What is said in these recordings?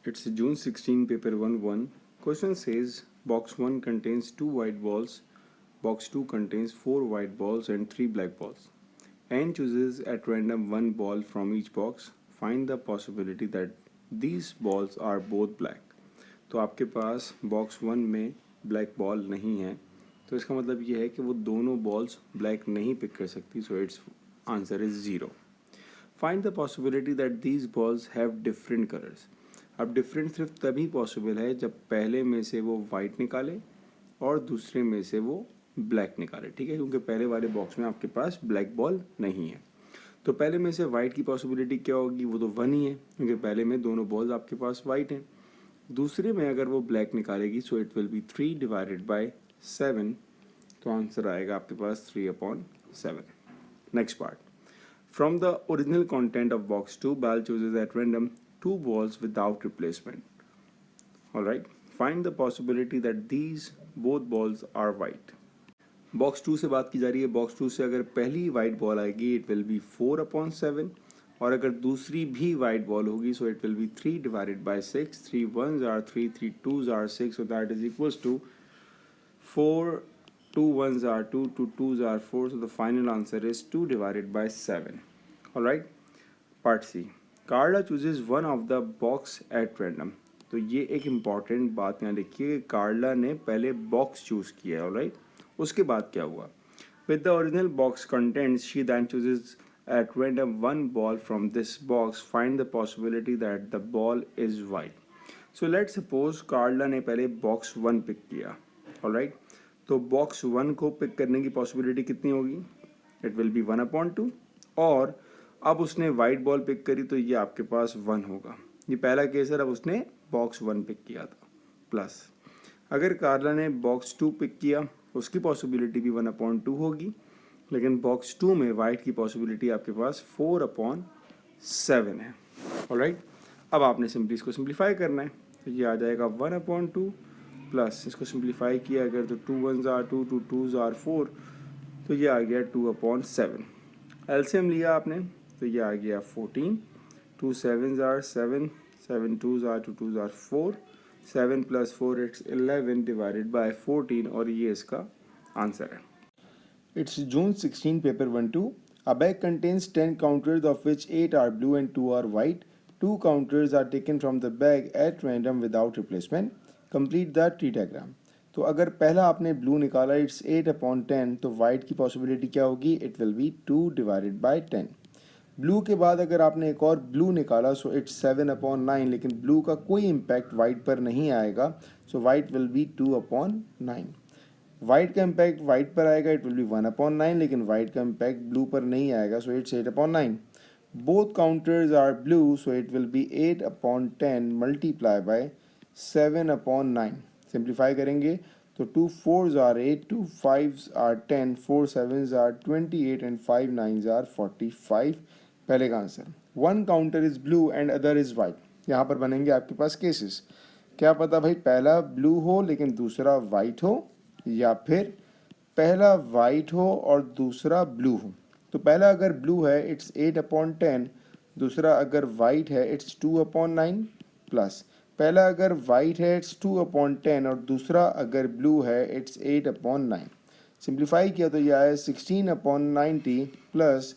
It's June 16, paper 1-1. Question says box 1 contains 2 white balls, box 2 contains 4 white balls and 3 black balls. N chooses at random one ball from each box. Find the possibility that these balls are both black. तो आपके पास box 1 में black ball नहीं है, तो इसका मतलब ये है कि वो दोनों बॉल्स ब्लैक नहीं पिक कर सकती, so it's answer is 0. Find the possibility that these balls have different colours. अब डिफरेंट सिर्फ तभी पॉसिबल है जब पहले में से वो वाइट निकाले और दूसरे में से वो ब्लैक निकाले, ठीक है, क्योंकि पहले वाले बॉक्स में आपके पास ब्लैक बॉल नहीं है. तो पहले में से वाइट की पॉसिबिलिटी क्या होगी, वो तो 1 ही है, क्योंकि पहले में दोनों बॉल्स आपके पास वाइट हैं. दूसरे में अगर वो ब्लैक निकालेगी सो it will be 3 divided bye 7, तो आंसर आएगा आपके पास 3/7. Next part. From the original content of box 2, Bal chooses at random 2 balls without replacement. Alright, find the possibility that these both balls are white. Box 2 से बात की जा रही है. Box 2 से अगर पहली वाइट बॉल आएगी इट विल बी 4/7, और अगर दूसरी भी वाइट बॉल होगी सो it will be 3 divided bye 6. 3 1s are 3, 3 2s are 6, so that is equals to 4. 2 1s are 2, 2 2s are 4, so the final answer is 2 divided by 7. Alright, part C. Carla chooses one of the box at random. तो ये एक important बात यहाँ लिखिए, कार्ला ने पहले box choose किया है. ऑलराइट, उसके बाद क्या हुआ, with the original box contents she then chooses at random one ball from this box. Find the possibility that the ball is white. So let's suppose कार्ला ने पहले बॉक्स 1 पिक किया. Alright, तो बॉक्स 1 को pick करने की possibility कितनी होगी, it will B 1/2. और अब उसने वाइट बॉल पिक करी तो ये आपके पास 1 होगा. ये पहला केस है, अब उसने बॉक्स 1 पिक किया था. प्लस अगर कार्ला ने बॉक्स 2 पिक किया उसकी पॉसिबिलिटी भी 1/2 होगी, लेकिन बॉक्स 2 में वाइट की पॉसिबिलिटी आपके पास 4/7 है. ऑलराइट, अब आपने सिंपली इसको सिंप्लीफाई करना है, तो ये आ जाएगा 1/2 प्लस इसको सिंप्लीफाई किया अगर तो 2 1s are 2, 2 2s are 4, तो ये आ गया 2/7. एलसीएम लिया आपने तो ये आ गया 14. 2 7s are 7, 7 2s are 2 2s are 4, 7 plus 4 it's 11 divided by 14, और ये इसका आंसर है. It's June 16, paper 1-2. A bag contains 10 counters of which 8 are blue and 2 are white. 2 counters are taken from the bag at random without replacement. Complete the tree diagram. तो अगर पहला आपने blue निकाला it's 8/10, तो white की possibility क्या होगी, it will B 2 divided by 10. Blue के बाद अगर आपने एक और ब्लू निकाला सो इट्स 7/9, लेकिन ब्लू का कोई इम्पैक्ट वाइट पर नहीं आएगा, so white will be 2/9. White का इम्पैक्ट वाइट पर आएगा, इट विल बी 1/9, लेकिन वाइट का इम्पैक्ट ब्लू पर नहीं आएगा, so it's 8/9. Both counters are blue, so it will be 8/10 multiply by 7/9. Simplify करेंगे तो 2 4s are 8, 2 5s are 10, 4 7s are 28 and 5 9s are 45. पहले का answer. One counter is blue and other is white. यहाँ पर बनेंगे आपके पास cases. क्या पता भाई पहला ब्लू हो लेकिन दूसरा वाइट हो, या फिर पहला वाइट हो और दूसरा ब्लू हो. तो पहला अगर ब्लू है इट्स 8/10, दूसरा अगर वाइट है इट्स 2/9, प्लस पहला अगर वाइट है इट्स 2/10 और दूसरा अगर ब्लू है इट्स 8/9. सिंप्लीफाई किया तो यह आया 16/90 plus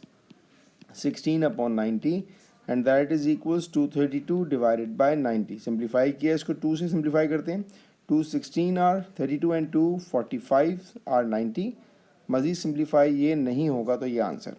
16/90 and that is equals to 32 divided by 90. Simplify किया, इसको 2 से सिंप्लीफाई करते हैं. 2 16 आर 32 एंड 2 45 आर 90. मजीद सिंप्लीफाई ये नहीं होगा तो ये answer.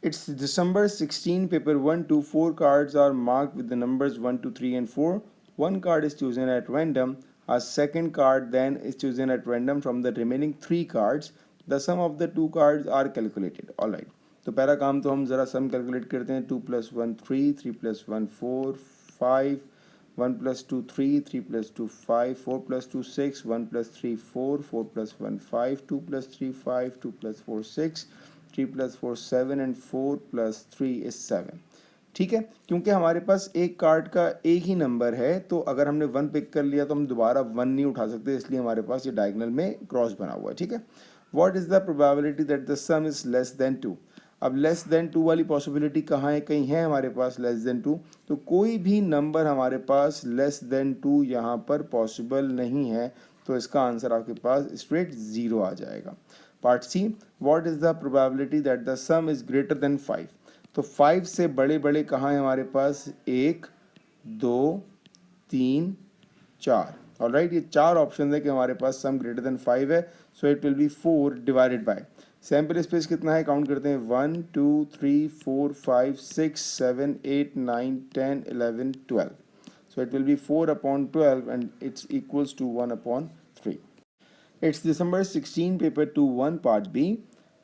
It's December 16, paper 1-2. 4 cards are marked with the numbers 1 2 3 and 4. One card is chosen at random. A second card then is chosen at random from the remaining 3 cards. The sum of the 2 cards are calculated. Alright, तो पहला काम तो हम ज़रा सम calculate करते हैं. 2 + 1 3, 3 + 1 4, 5, 1 + 2 3, 3 + 2 5, 4 + 2 6, 1 + 3 4, 4 + 1 5, 2 + 3 5, 2 + 4 6, 3 + 4 7 and 4 + 3 is 7. ठीक है, क्योंकि हमारे पास एक कार्ड का एक ही नंबर है, तो अगर हमने 1 पिक कर लिया तो हम दोबारा 1 नहीं उठा सकते, इसलिए हमारे पास ये डायगोनल में क्रॉस बना हुआ है. ठीक है, what is the probability that the sum is less then 2. अब लेस देन 2 वाली पॉसिबिलिटी कहाँ है, कहीं है हमारे पास लेस देन 2, तो कोई भी नंबर हमारे पास लेस देन 2 यहाँ पर पॉसिबल नहीं है, तो इसका आंसर आपके पास स्ट्रेट 0 आ जाएगा। Part C, what is the probability that the sum is greater than 5। तो 5 से बड़े बड़े कहाँ है हमारे पास, 1 2 3 4। ऑलराइट, ये 4 ऑप्शन है कि हमारे पास सम ग्रेटर देन 5 है, सो it will be 4 divided bye, sample space कितना है काउंट करते हैं, 1 2 3 4 5 6 7 8 9 10 11 12, so it will be 4 upon 12 and it's equals to 1 upon 3. It's December 16 paper 2-1 part B.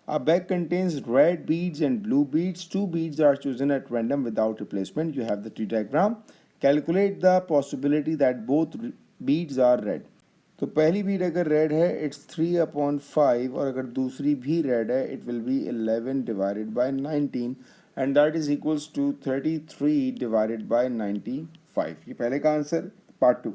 A bag contains red beads and blue beads. 2 beads are chosen at random without replacement. You have the tree diagram. Calculate the possibility that both beads are red. तो पहली बीड अगर red है it's 3/5, और अगर दूसरी भी red है it will be 11 divided by 19 and that is equals to 33 divided by 95। ये पहले का answer. Part 2,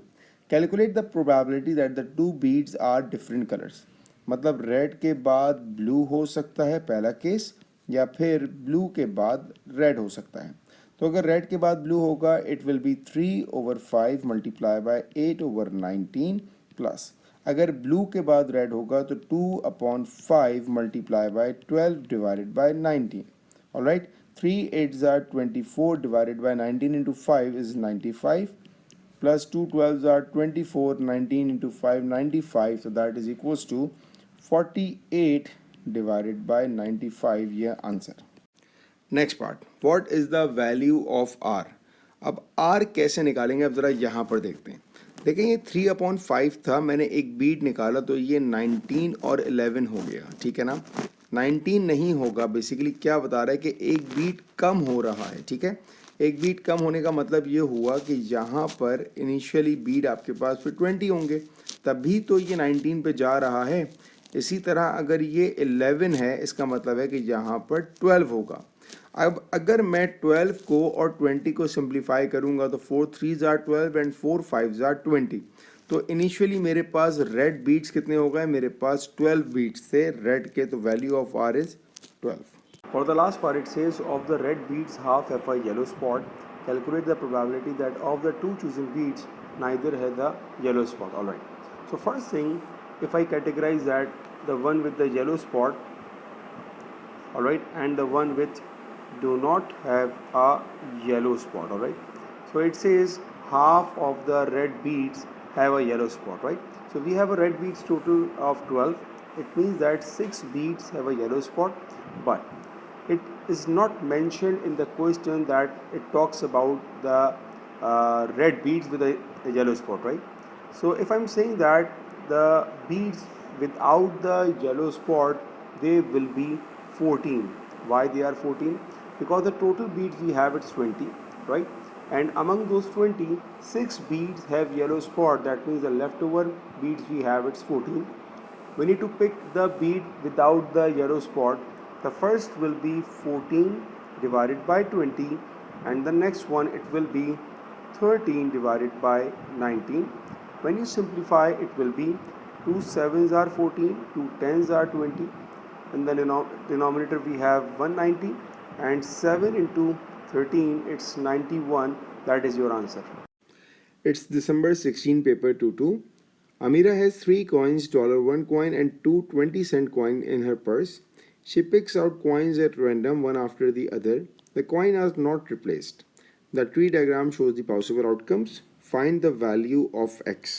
calculate the probability that the 2 beads are different colours. मतलब रेड के बाद ब्लू हो सकता है पहला केस, या फिर ब्लू के बाद रेड हो सकता है। तो अगर रेड के बाद ब्लू होगा it will B 3/5 multiply by 8/19 plus, अगर ब्लू के बाद रेड होगा तो 2/5 multiply bye 12 divided by 19। Alright, 3 8s are 24 divided by 19 into 5 is 95 plus 2 12s are 24, 19 into 5 95, so that is equals to 48 divided by 95, ये answer. Next part, what is the value of R. अब R कैसे निकालेंगे, अब जरा यहाँ पर देखते हैं। देखें ये 3/5 था, मैंने एक बीट निकाला तो ये 19 और 11 हो गया, ठीक है ना। 19 नहीं होगा, बेसिकली क्या बता रहा है कि एक बीट कम हो रहा है, ठीक है। एक बीट कम होने का मतलब ये हुआ कि यहाँ पर इनिशियली बीट आपके पास फिर 20 होंगे, तभी तो ये 19 पे जा रहा है। इसी तरह अगर ये 11 है इसका मतलब है कि यहाँ पर 12 होगा। अब अगर मैं 12 को और 20 को सिंप्लीफाई करूंगा तो 4 3s are 12 and 4 5s are 20। तो इनिशियली मेरे पास रेड बीट्स कितने हो गए, मेरे पास 12 बीट्स थे रेड के, तो value of R is 12। For the last part, it says of the red beads half have a yellow spot. Calculate the probability that of the two chosen beads neither has the yellow spot. All right. So first thing, if I categorize that the one with the yellow spot, all right, and the one with do not have a yellow spot, all right. So it says half of the red beads have a yellow spot, right. So we have a red beads total of 12. It means that 6 beads have a yellow spot, but it is not mentioned in the question that it talks about the red beads with a yellow spot, right. So if I'm saying that the beads without the yellow spot, they will be 14. Why they are 14? Because the total beads we have it's 20, right, and among those 20, 6 beads have yellow spot, that means the leftover beads we have it's 14. We need to pick the bead without the yellow spot. The first will be 14 divided by 20, and the next one it will be 13 divided by 19. When you simplify, it will be 2 7s are 14, 2 10s are 20, in the denominator we have 190, and 7 into 13 it's 91. That is your answer. It's December 16 paper 2-2. Amira has 3 coins, $1 coin and 2 20-cent coin in her purse. She picks out coins at random one after the other. The coin are not replaced. The tree diagram shows the possible outcomes. Find the value of x.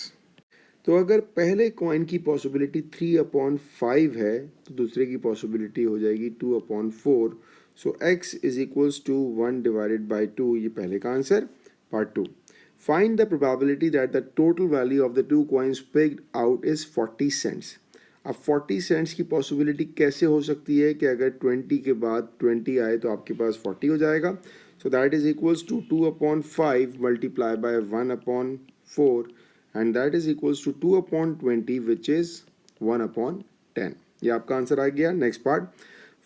तो अगर पहले coin की possibility 3/5 है तो दूसरे की possibility हो जाएगी 2/4। So x is equals to 1 divided by 2, ये पहले का answer. Part 2, find the probability that the total value of the 2 coins picked out is 40 cents. अब 40 सेंट्स की पॉसिबिलिटी कैसे हो सकती है कि अगर 20 के बाद 20 आए तो आपके पास 40 हो जाएगा। So that is equals to 2/5 multiply by 1/4 and that is equals to 2/20 which is 1/10। ये आपका आंसर आ गया। Next part,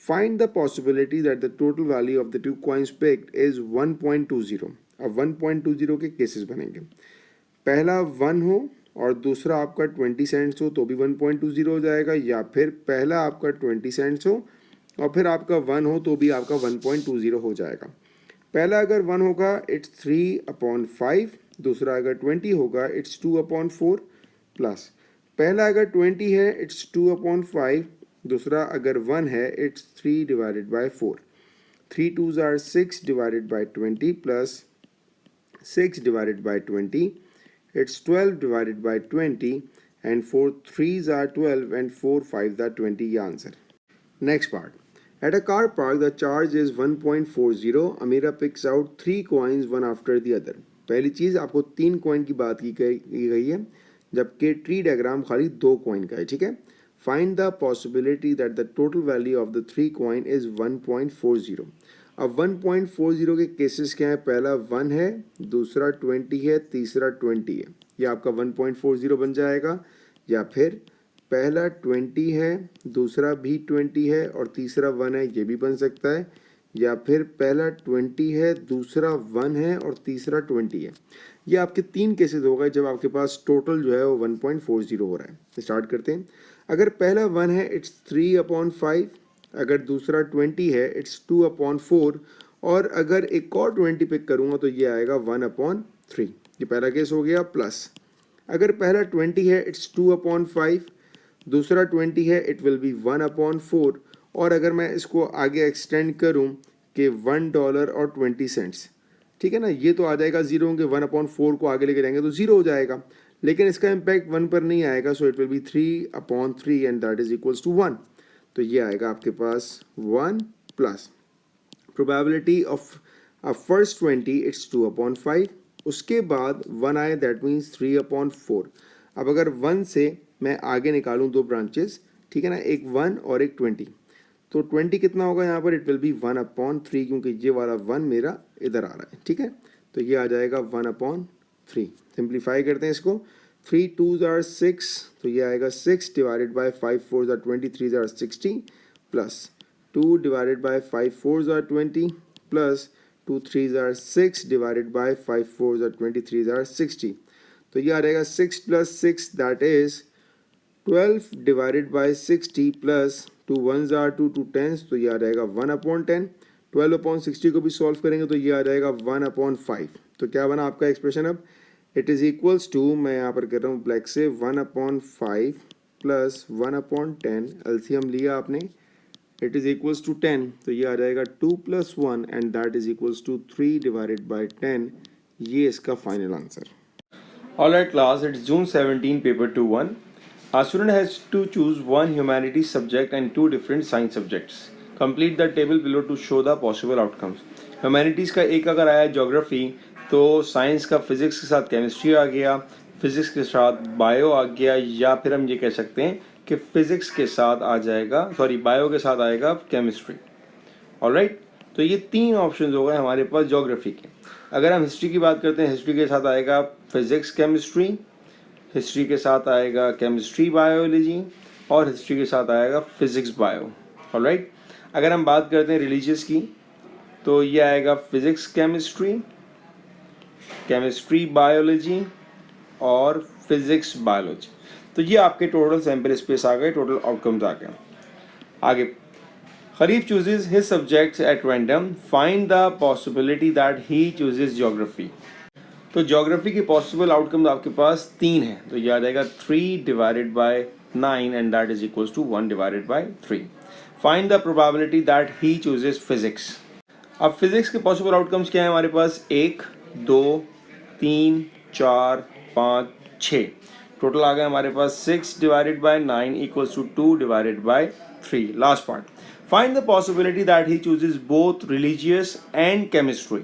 find the possibility that the total value of the 2 coins picked is 1.20। अब 1.20 के केसेस बनेंगे, पहला 1 हो और दूसरा आपका 20 सेंट्स हो तो भी 1.20 हो जाएगा, या फिर पहला आपका 20 सेंट्स हो और फिर आपका 1 हो तो भी आपका 1.20 हो जाएगा। पहला अगर 1 होगा इट्स 3/5, दूसरा अगर 20 होगा इट्स 2/4 प्लस पहला अगर 20 है इट्स 2/5, दूसरा अगर 1 है it's 3/4। 3 2s are 6 divided by 20 plus 6 divided by 20, it's 12 divided by 20, and 4 3s are 12 and 4 5s are 20 ये answer. Next part. At a car park, the charge is 1.40. Amira picks out 3 coins one after the other. पहली चीज़ आपको 3 coin की बात की गई है, जबकि tree diagram खाली 2 कॉइन का है, ठीक है। Find the possibility that the total value of the 3 coin is 1.40। अब 1.40 के केसेस क्या है, पहला 1 है, दूसरा 20 है, तीसरा 20 है, ये आपका 1.40 बन जाएगा। या फिर पहला 20 है, दूसरा भी 20 है और तीसरा 1 है, ये भी बन सकता है। या फिर पहला 20 है, दूसरा 1 है और तीसरा 20 है। ये आपके 3 केसेस हो गए जब आपके पास टोटल जो है वो 1.40 हो रहा है। स्टार्ट करते हैं। अगर पहला 1 है इट्स 3/5, अगर दूसरा 20 है इट्स 2/4 और अगर एक और 20 पिक करूँगा तो ये आएगा 1/3। ये पहला केस हो गया। प्लस अगर पहला 20 है इट्स 2/5, दूसरा 20 है इट विल बी 1/4 और अगर मैं इसको आगे एक्सटेंड करूं कि $1 और 20 सेंट्स, ठीक है ना, ये तो आ जाएगा जीरो, के 1/4 को आगे लेके जाएंगे तो जीरो हो जाएगा, लेकिन इसका इम्पैक्ट 1 पर नहीं आएगा। So it will be 3/3 and that is equals to 1। तो ये आएगा आपके पास 1 प्लस प्रोबेबिलिटी ऑफ फर्स्ट 20 इट्स 2/5, उसके बाद 1 आए दैट मीन्स 3/4। अब अगर 1 से मैं आगे निकालूं 2 ब्रांचेस, ठीक है ना, एक 1 और एक 20, तो 20 कितना होगा यहाँ पर, इट विल बी 1/3 क्योंकि ये वाला 1 मेरा इधर आ रहा है, ठीक है। तो ये आ जाएगा 1/3। सिंप्लीफाई करते हैं इसको। 3 2s are 6, तो ये आएगा 6 divided by 5 4s are 20, 3s are 60 plus 2 divided by 5 4s are 20 plus 2 3s are 6 divided by 5 4s are 20, 3s are 60। तो ये आ जाएगा 6 plus 6 that is 12 divided by 60 plus 2 1s are 2 2 10s, तो ये आ जाएगा 1/10। 12/60 को भी सॉल्व करेंगे तो ये आ जाएगा 1/5। तो क्या बना आपका एक्सप्रेशन अब, इट इज़ इक्वल्स टू, मैं यहाँ पर कर रहा हूँ ब्लैक से, 1/5 प्लस 1/10, एलसीएम लिया आपने, इट इज़ इक्वल्स टू 10, तो ये आ जाएगा 2 + 1 and that is equals to 3 divided by 10। ये इसका final answer. Alright class, it's June 17, paper 2-1. A student has to choose one humanities subject and 2 different science subjects. Complete the table below to show the possible outcomes. Humanities का एक अगर आया geography, तो science का physics के साथ chemistry आ गया, physics के साथ bio आ गया, या फिर हम ये कह सकते हैं कि physics के साथ आ जाएगा, bio के साथ आएगा chemistry. ऑलराइट, तो ये 3 ऑप्शन हो गए हमारे पास ज्योग्राफी के। अगर हम हिस्ट्री की बात करते हैं, हिस्ट्री के साथ आएगा फिजिक्स केमिस्ट्री, हिस्ट्री के साथ आएगा केमिस्ट्री बायोलॉजी और हिस्ट्री के साथ आएगा फिजिक्स बायो। ऑलराइट, अगर हम बात करते हैं रिलीजियस की, तो ये आएगा फिजिक्स केमिस्ट्री, केमिस्ट्री बायोलॉजी और फिजिक्स बायोलॉजी। तो ये आपके टोटल सैंपल स्पेस आ गए, टोटल आउटकम्स आ गए। आगे, Kharif chooses his subjects at random. Find the possibility that he chooses geography. तो geography के possible outcomes आपके पास 3 हैं, तो ये आ जाएगा 3 divided by 9 and that is equals to 1 divided by 3. Find the probability that he chooses physics. अब physics के possible outcomes क्या है हमारे पास, 1 2 3 4 5 6, टोटल आ गया हमारे पास 6 divided by 9 equals to 2 divided by 3. Last part. Find the possibility that he chooses both religious and chemistry.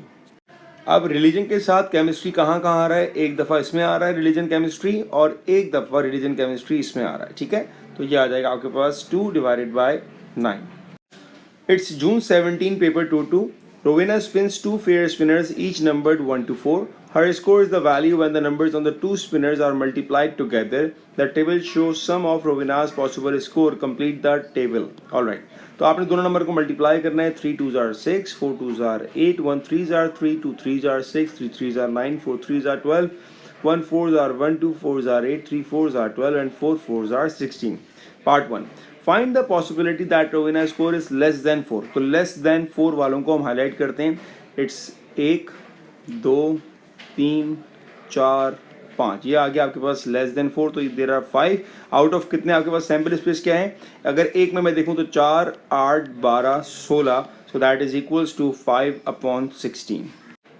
अब religion के साथ केमिस्ट्री कहाँ कहाँ आ रहा है, एक दफ़ा इसमें आ रहा है रिलीजन केमिस्ट्री और एक दफ़ा रिलीजन केमिस्ट्री इसमें आ रहा है, ठीक है। तो ये आ जाएगा आपके पास 2 divided by 9. It's June 17, paper 2-2. Rowena spins 2 fair spinners, each numbered 1 to 4. Her score is the value when the numbers on the 2 spinners are multiplied together. The table shows sum of Rowena's possible score. Complete the table. Alright. तो आपने दोनों number को multiply करना है। 3 2s are 6, 4 2s are 8, 1 3s are 3, 2 3s are 6, 3 3s are 9, 4 3s are 12, 1 4s are 1, 2 4s are 8, 3 4s are 12 and 4 4s are 16. Part 1. Find the possibility that Rowena score is less than 4। तो less than 4 वालों को हम highlight करते हैं। It's 1 2 3 4 5, ये आ गया आपके पास less than 4। तो देर आर 5 आउट ऑफ कितने आपके पास सैम्पल स्पेस क्या है? अगर एक में मैं देखूं तो 4 8 12 16, so that is equals to 5/16।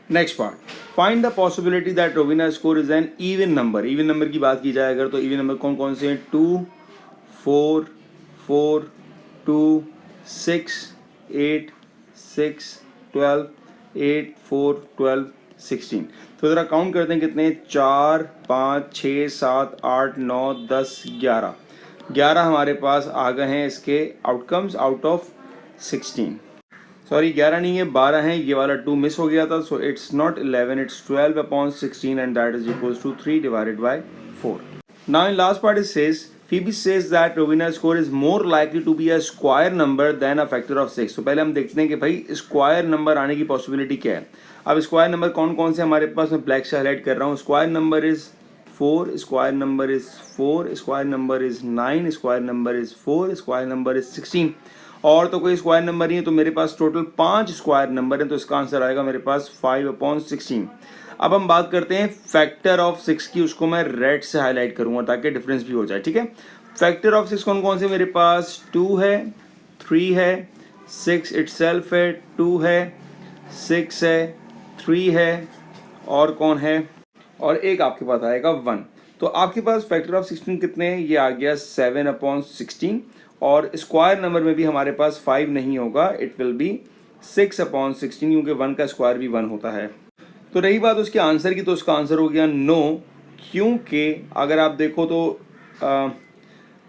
Next part, find the possibility that Rowena score is an even number. Even number की बात की जाए अगर, तो इवन नंबर कौन कौन से हैं? 2 4 4 2 6 8 6 12 8 4 12 16। तो ज़रा काउंट करते हैं कितने? 4 5 6 7 8 9 10 11 11 हमारे पास आ गए हैं इसके आउटकम्स आउट ऑफ 16। सॉरी 11 नहीं है, 12 हैं, ये वाला 2 मिस हो गया था। So it's not 11, it's 12/16 and that is equals to 3/4। Now in last part it says Phoebe says that Rovina's score is more likely to be a square number than a factor of 6। तो पहले हम देखते हैं कि भाई square number आने की possibility क्या है। अब स्क्वायर नंबर कौन कौन से हमारे पास, मैं ब्लैक से हाईलाइट कर रहा हूँ। Square number is 4, square number is 4, square number is 9, square number is 4, square number is 16। और तो कोई स्क्वायर नंबर नहीं है, तो मेरे पास टोटल 5 स्क्वायर नंबर है। तो इसका आंसर आएगा मेरे पास 5/16। अब हम बात करते हैं फैक्टर ऑफ 6 की, उसको मैं रेड से हाईलाइट करूंगा ताकि डिफरेंस भी हो जाए, ठीक है। फैक्टर ऑफ 6 कौन कौन से मेरे पास? 2 है, 3 है, 6 इटसेल्फ है, 2 है, 6 है, 3 है, और कौन है? और एक आपके पास आएगा 1। तो आपके पास फैक्टर ऑफ 16 कितने हैं? ये आ गया 7/16। और स्क्वायर नंबर में भी हमारे पास 5 नहीं होगा, इट विल बी 6/16, क्योंकि 1 का स्क्वायर भी 1 होता है। तो रही बात उसके आंसर की, तो उसका आंसर हो गया नो, क्योंकि अगर आप देखो तो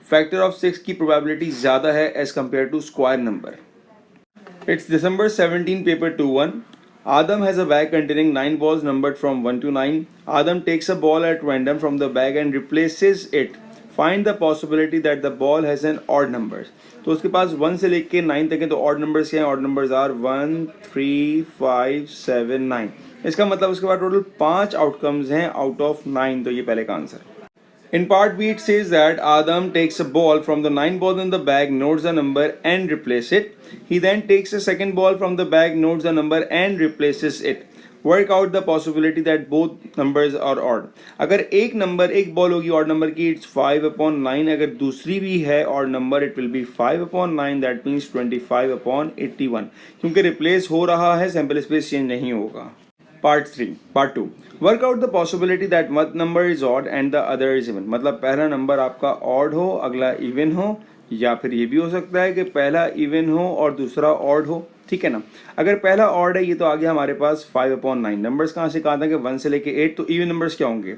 फैक्टर ऑफ 6 की प्रोबेबिलिटी ज़्यादा है as compare to square number. It's December 17, paper 2-1. Adam has a bag containing 9 balls numbered from 1 to 9. Adam takes a ball at random from the bag and replaces it. Find the possibility that the ball has an odd number. तो उसके पास 1 से लेके 9 तक है, तो odd numbers क्या हैं? Odd numbers are 1 3 5 7 9। इसका मतलब उसके पास टोटल 5 आउटकम्स हैं आउट ऑफ 9। तो ये पहले का answer. In part B, it says that Adam takes a ball from the 9 balls in the bag, notes the number and replaces it. He then takes a second ball from the bag, notes the number and replaces it. Work out the possibility that both numbers are odd. अगर एक number, एक ball होगी odd number की, it's 5/9। अगर दूसरी भी है odd number, it will B 5/9, that means 25/81, क्योंकि रिप्लेस हो रहा है, सैम्पल स्पेस चेंज नहीं होगा। Part 2, work out the possibility that one number is odd and the other is even. मतलब पहला नंबर आपका ऑड हो, अगला इवन हो, या फिर ये भी हो सकता है कि पहला इवन हो और दूसरा ऑड हो, ठीक है ना। अगर पहला ऑड है, ये तो आ गया हमारे पास 5/9। नंबर्स कहाँ से कहा था कि 1 से लेके 8, तो इवन नंबर्स क्या होंगे?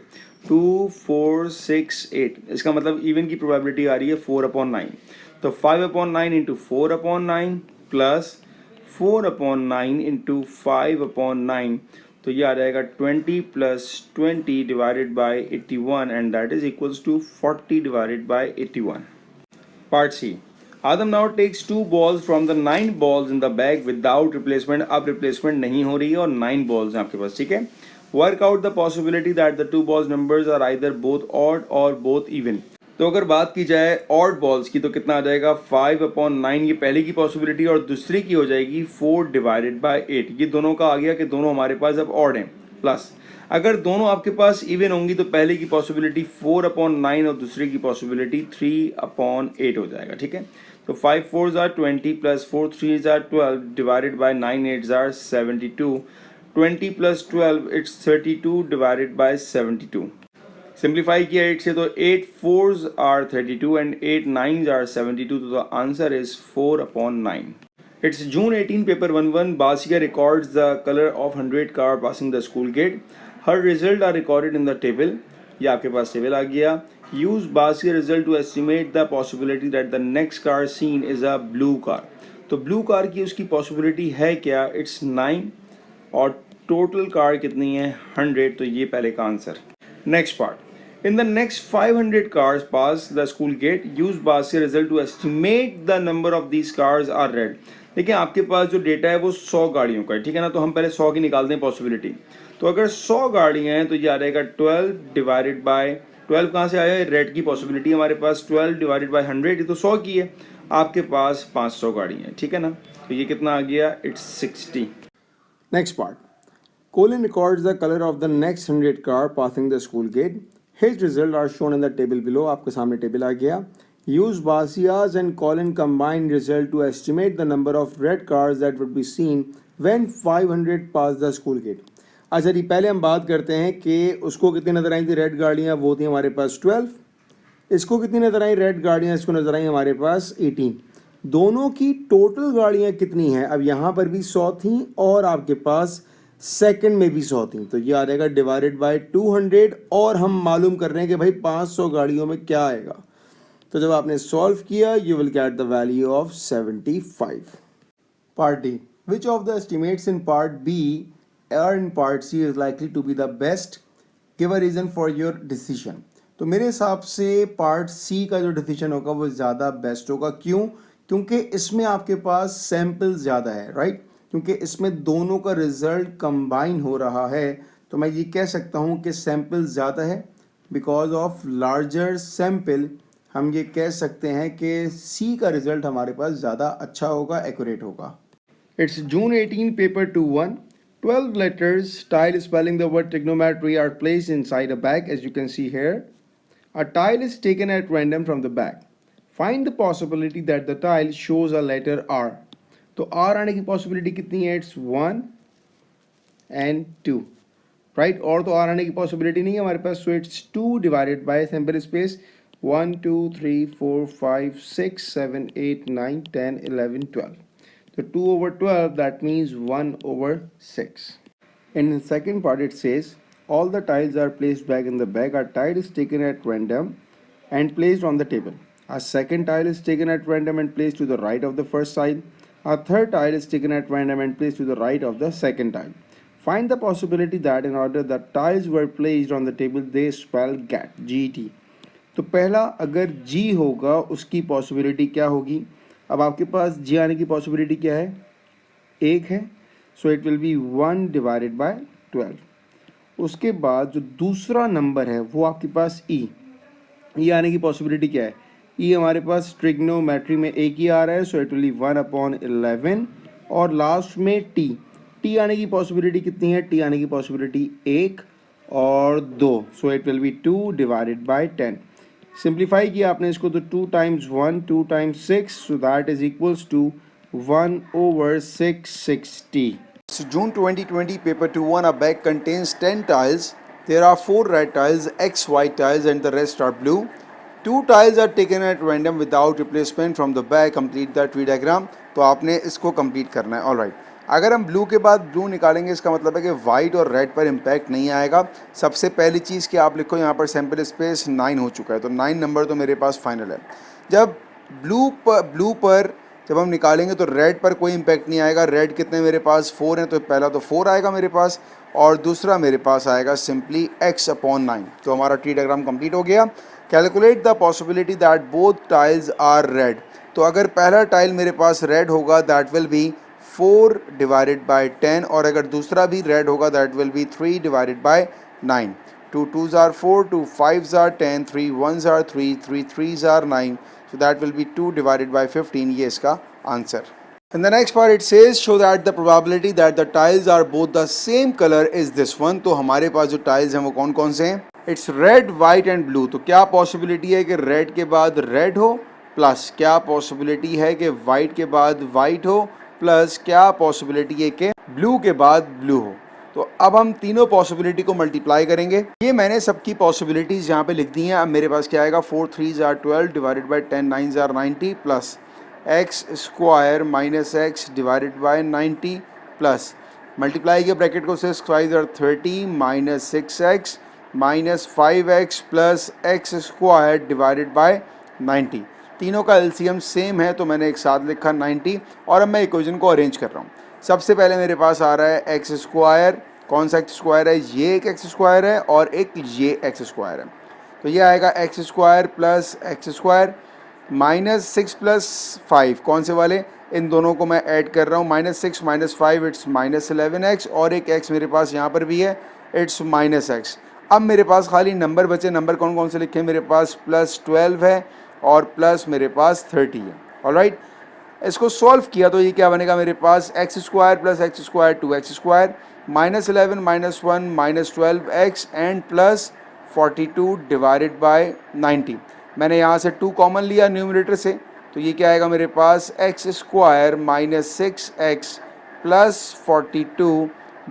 2 4 6 8। इसका मतलब इवन की प्रोबेबिलिटी आ रही है 4/9। तो 5/9 इंटू 4/9 प्लस 4/9 इंटू 5/9, तो ये आ जाएगा 20 plus 20 divided by 81 and that is equals to 40 divided by 81। Part C, Adam now takes 2 balls from the 9 balls in the bag without replacement। अब रिप्लेसमेंट नहीं हो रही है और 9 balls हैं आपके पास, ठीक है। Work out the possibility that the 2 balls numbers are either both odd और both even। तो अगर बात की जाए ऑड बॉल्स की, तो कितना आ जाएगा? 5/9, ये पहले की पॉसिबिलिटी, और दूसरी की हो जाएगी 4 डिवाइडेड बाई 8। ये दोनों का आ गया कि दोनों हमारे पास अब ऑड हैं। प्लस अगर दोनों आपके पास इवन होंगी, तो पहले की पॉसिबिलिटी 4/9 और दूसरी की पॉसिबिलिटी 3/8 हो जाएगा, ठीक है। तो 5 4s are 20 plus 4 3s are 12 divided by 9 8s are 72। 20 plus 12 it's 32 divided by 72। Simplify किया 8 से, तो 8 4s are 32 and 8 9s are 72, तो the answer is 4/9। It's June 18, paper 1-1. Basia records the color of 100 car passing the school gate. Her results are recorded in the table. ये आपके पास table आ गया। Use Basia result to estimate the possibility that the next car seen is a blue car. तो blue car की उसकी possibility है क्या? It's 9 और total car कितनी है? 100। तो ये पहले का answer. Next part, in the next 500 cars pass the school gate, use Basia result to estimate the number of these cars are red। देखिए आपके पास जो डेटा है वो 100 गाड़ियों का है, ठीक है ना। तो हम पहले 100 की निकालते हैं पॉसिबिलिटी। तो अगर 100 गाड़ियाँ हैं, तो ये आ जाएगा 12 डिवाइडेड बाय 12 कहाँ से आया? रेड की पॉसिबिलिटी हमारे पास 12 डिवाइडेड बाई 100, ये तो 100 की है, आपके पास 500 गाड़ी है, ठीक है ना, तो ये कितना आ गया? It's 60. Next part. Colin records the color of the next 100 car passing the school gate. His results are shown in the table below. आपके सामने टेबल आ गया. Use Basia's and Colin combined result to estimate the number of red cars that would be seen when 500 pass the school gate. अच्छा जी, पहले हम बात करते हैं कि उसको कितनी नज़र आई थी रेड गाड़ियाँ, वो थी हमारे पास 12. इसको कितनी नज़र आई रेड गाड़ियाँ, इसको नज़र आई हमारे पास 18. दोनों की टोटल गाड़ियाँ कितनी हैं? अब यहाँ पर भी 100 थी और आपके पास सेकंड में भी 100 थी, तो ये आ जाएगा डिवाइडेड बाय 200. और हम मालूम कर रहे हैं कि भाई 500 गाड़ियों में क्या आएगा, तो जब आपने सॉल्व किया you will get the value of 75. Part D. Which of the estimates in part B और in part C is likely to be the best? Give a reason for your decision. तो मेरे हिसाब से part सी का जो decision होगा वो ज़्यादा बेस्ट होगा. क्यों? क्योंकि इसमें आपके पास सैम्पल ज़्यादा है, राइट? क्योंकि इसमें दोनों का रिजल्ट कंबाइन हो रहा है, तो मैं ये कह सकता हूँ कि सैम्पल ज़्यादा है. बिकॉज ऑफ लार्जर सैम्पल हम ये कह सकते हैं कि सी का रिजल्ट हमारे पास ज़्यादा अच्छा होगा, एक्यूरेट होगा. It's June 18, paper 2-1. 12 letters, tile spelling the word trigonometry are placed inside a bag as you can see here. A tile is taken at random from the bag. Find the possibility that the tile shows a letter R. तो R आने की possibility कितनी है? It's 1 and 2. Right? और तो R आने की possibility नहीं है हमारे पास, so it's 2 divided by sample space 1, 2, 3, 4, 5, 6, 7, 8, 9, 10, 11, 12. So 2 over 12, that means 1 over 6. In the second part it says, all the tiles are placed back in the bag. A tile is taken at random and placed on the table. A second tile is taken at random and placed to the right of the first tile. A third tile is taken at random and placed to the right of the second tile. Find the possibility that in order that tiles were placed on the table, they spell GET. GT. तो पहला अगर G होगा उसकी possibility क्या होगी? अब आपके पास G आने की पॉसिबिलिटी क्या है? 1 है, सो it will B 1 divided by 12. उसके बाद जो दूसरा नंबर है वो आपके पास E आने की पॉसिबिलिटी क्या है? E हमारे पास ट्रिग्नोमेट्री में एक ही आ रहा है, सो इट विल बी 1/11. और लास्ट में T आने की पॉसिबिलिटी कितनी है? T आने की पॉसिबिलिटी 1 और 2, सो it will B 2 divided by 10. Simplify किया आपने इसको तो 2 times 1, 2 times 6, so that is equals to 1 over 660. So June 2020, paper 2-1, a bag contains 10 tiles. There are 4 red tiles, X white tiles and the rest are blue. 2 tiles are taken at random without replacement from the bag. Complete the tree diagram. तो आपने इसको complete करना है. All right. अगर हम blue के बाद blue निकालेंगे इसका मतलब है कि वाइट और रेड पर इम्पैक्ट नहीं आएगा. सबसे पहली चीज़ कि आप लिखो यहाँ पर सैम्पल स्पेस 9 हो चुका है, तो 9 नंबर तो मेरे पास फाइनल है. जब ब्लू पर जब हम निकालेंगे तो रेड पर कोई इम्पैक्ट नहीं आएगा. रेड कितने मेरे पास 4 हैं, तो पहला तो 4 आएगा मेरे पास और दूसरा मेरे पास आएगा सिंपली x/9. तो हमारा ट्री डायग्राम कंप्लीट हो गया. Calculate the possibility that both tiles are red. तो अगर पहला टाइल मेरे पास रेड होगा that will be 4 divided by 10, और अगर दूसरा भी रेड होगा that will be 3 divided by 9. 2 2s are 4, 2 5s are 10, 3 1s are 3, 3 3s are 9, so that will be 2 divided by 15. ये इसका answer. In the next part it says show that the probability that the tiles are both the same color is this one. तो हमारे पास जो tiles हैं वो कौन कौन से हैं? It's red, white and blue. तो क्या पॉसिबिलिटी है कि रेड के बाद रेड हो, प्लस क्या पॉसिबिलिटी है कि वाइट के बाद वाइट हो, प्लस क्या पॉसिबिलिटी है कि ब्लू के बाद ब्लू हो. तो अब हम तीनों पॉसिबिलिटी को मल्टीप्लाई करेंगे. ये मैंने सबकी पॉसिबिलिटीज़ यहाँ पे लिख दी हैं. अब मेरे पास क्या आएगा? 4 3s are 12 divided by 10 9s are 90 plus x² minus x divided by 90 plus multiply किया ब्रैकेट को 6 5s are 30 minus 6x minus 5x plus x² divided by 90. तीनों का एलसीएम सेम है तो मैंने एक साथ लिखा 90. और अब मैं इक्वेशन को अरेंज कर रहा हूँ. सबसे पहले मेरे पास आ रहा है x². कौन सा x² है? ये एक x² है और एक ये x² है. तो ये आएगा x² plus x² minus 6 plus 5. कौन से वाले? इन दोनों को मैं ऐड कर रहा हूँ. Minus 6 minus 5 it's minus 11x और एक x मेरे पास यहाँ पर भी है, इट्स माइनस x. अब मेरे पास खाली नंबर बचे, नंबर कौन कौन से लिखे? मेरे पास +12 है और प्लस मेरे पास 30 है। ऑलराइट, इसको सॉल्व किया तो ये क्या बनेगा मेरे पास? X square plus x square 2x square -11 -1 -12x and plus 42 divided by 90। मैंने यहाँ से 2 कॉमन लिया न्यूमरेटर से, तो ये क्या आएगा मेरे पास? X square -6x plus 42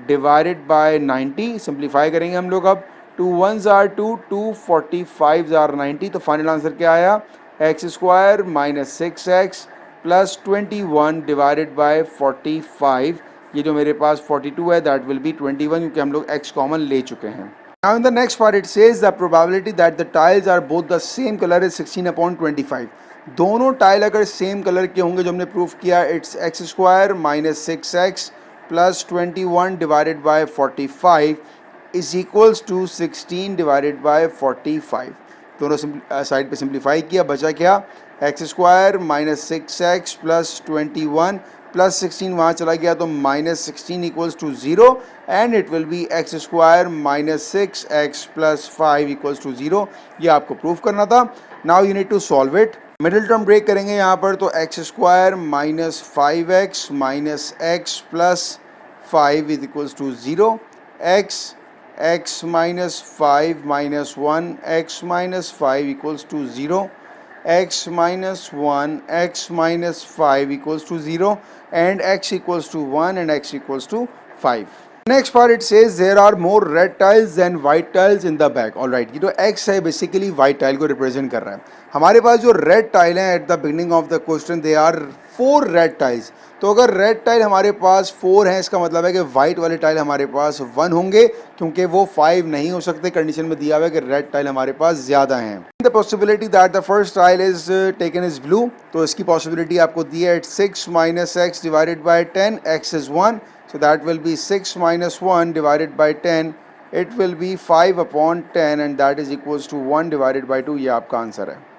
divided by 90। Simplify करेंगे हम लोग अब, 2 1s are 2, 2 45s are 90, तो फाइनल आंसर क्या आया? X square -6x plus 21 divided by 45। ये जो मेरे पास 42 है दैट विल बी 21, क्योंकि हम लोग x कॉमन ले चुके हैं। Now in the next part it says the probability that the tiles are both the same colour is 16/25। दोनों टाइल अगर सेम कलर के होंगे, जो हमने प्रूफ किया, it's x square -6x plus 21 divided by 45 is equals to 16 divided by 45। दोनों side पे simplify किया, बचा क्या? X square -6x plus 21 plus 16 वहाँ चला गया तो -16 equals to 0 and it will be x square -6x plus 5 equals to 0। ये आपको प्रूफ करना था। Now you need to solve it. Middle term break करेंगे यहाँ पर, तो x square -5x -x plus 5 is equals to 0। x -5 -1 x -5 equals to 0, x -1 x -5 equals to 0 and x equals to 1 and x equals to 5. Next part it says there are more red tiles than white tiles in the back. All right, ये जो x है basically white tile को represent कर रहा है। हमारे पास जो रेड टाइल है at the beginning of the question they are 4 red tiles. तो अगर रेड टाइल हमारे पास 4 हैं, इसका मतलब है कि वाइट वाले टाइल हमारे पास 1 होंगे, क्योंकि वो 5 नहीं हो सकते। कंडीशन में दिया हुआ है कि रेड टाइल हमारे पास ज़्यादा हैं। The possibility that the first tile is taken is blue, तो इसकी पॉसिबिलिटी आपको दी है। It's 6 - x divided by 10, x is 1, so that will be 6 - 1 divided by 10, it will be 5/10 and that is equals to 1 divided by 2। ये आपका answer है।